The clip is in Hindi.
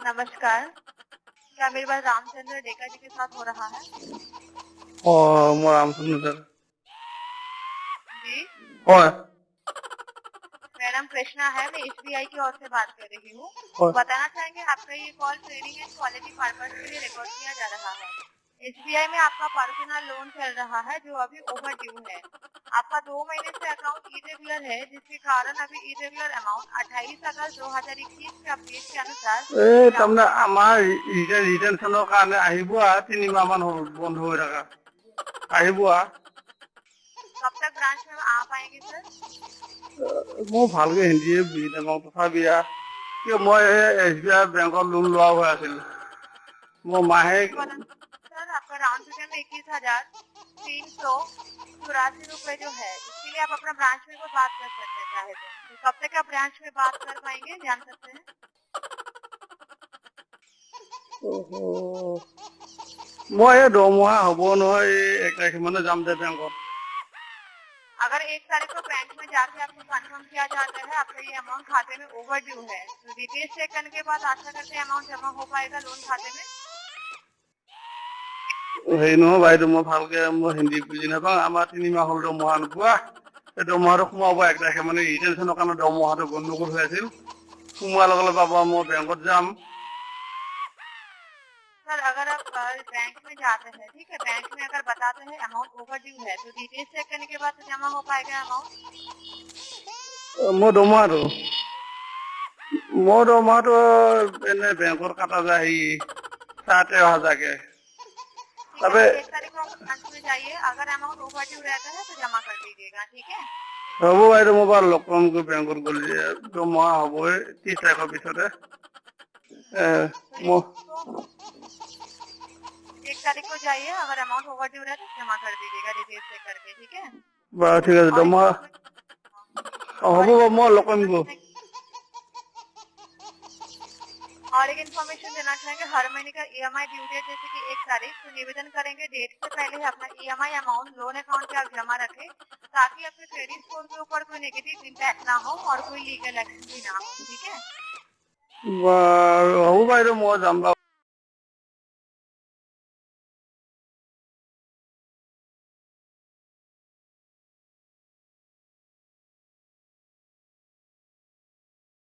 नमस्कार, क्या मेरी बात रामचंद्र डेका जी के साथ हो रहा है? মই रामचंद्र जी, হয় मेरा नाम कृष्णा है। मैं एसबीआई की ओर से बात कर रही हूँ। হয় बताना चाहेंगे आपका ये call trading and quality purpose के लिए रिकॉर्ड किया जा रहा है। एसबीआई में आपका पर्सनल लोन चल रहा है जो अभी ओवर ड्यू है। आपका 2 महीने से अकाउंट इरेगुलर है, जिसके कारण अभी इरेगुलर अमाउंट 28 अगस्त 2021 के अपडेट के अनुसार তাৰমানে ग्राउंड है। আমাৰ ৰিটেনশ্যনৰ কাৰণে আহিব 3 মাহ মান হ'ল বন্ধ হৈ থকা আহিব कब तक ब्रांच में आ पाएंगे सर? মই ভালকে হিন্দীয়ে বুজি নাপাওঁ তথাপি কিয় মই SBI বেংকৰ লোন লোৱা হৈ আছিল মই মাহে सर आपका राउंड फिगर में 21,384 रुपए जो है, इसके लिए आप अपना ब्रांच में कोई बात कर सकते हैं चाहे तो कब तक आप ब्रांच में बात कर पाएंगे जान सकते हैं? মই এই দৰমহা হ'ব নহয় এই 1 তাৰিখ মানে যাম দে বেংকত अगर 1 तारीख को बैंक में जाके आपको कंफर्म किया जाता है आपका ये अमाउंट खाते में ओवर ड्यू है, तो डिटेल्स चेक करने के बाद आशा करते हैं अमाउंट जमा हो पाएगा लोन खाते में। হেৰি নহয় বাইদেউ মই ভালকে মই হিন্দী বুজি নাপাওঁ আমাৰ 3 মাহ হ'ল দৰমহা নোপোৱা এই দৰমহাটো সোমাব 1 তাৰিখে মানে ৰিটেনশ্যনৰ কাৰণে দৰমহাটো গণ্ডগোল হৈ আছিল সোমোৱাৰ লগে লগে পাব মই বেংকত যাম सर अगर आप बैंक में जाते हैं, ठीक है, बैंक में अगर बताते हैं अमाउंट ओवर ड्यू है तो डिटेल्स चेक करने के बाद तो जमा हो पाएगा अमाउंट। মই দৰমহাটো এনে বেংকত কাটা যায় 13,000কে ठीक है, তবে तो 1 तारीख को आप ब्रांच में जाइए, अगर अमाउंट ओवर ड्यू रहता है तो जमा कर दीजिएगा, ठीक है। হ'ব বাইদেউ মই বাৰু লগ পামগৈ বেংকত গ'লে দৰমহা হ'বই 30 তাৰিখৰ পিছতে तो মই 1 तारीख को जाइए, अगर अमाउंट ओवर ड्यू रहता है तो जमा कर दीजिएगा डिटेल्स चेक करके, ठीक है। বাৰু ঠিক আছে और দৰমহা হ'ব বাৰু মই লগ পামগৈ एक इन्फॉर्मेशन देना चाहेंगे, हर महीने का ईएमआई ड्यू डेट जैसे कि 1 तारीख, तो निवेदन करेंगे डेट से पहले ही अपना ईएमआई अमाउंट लोन अकाउंट पे आप जमा रखें, ताकि आपके क्रेडिट स्कोर के ऊपर कोई नेगेटिव इम्पैक्ट ना हो और कोई लीगल एक्शन भी ना हो, ठीक है। বাৰু হ'ব বাইদেউ মই যাম বাৰু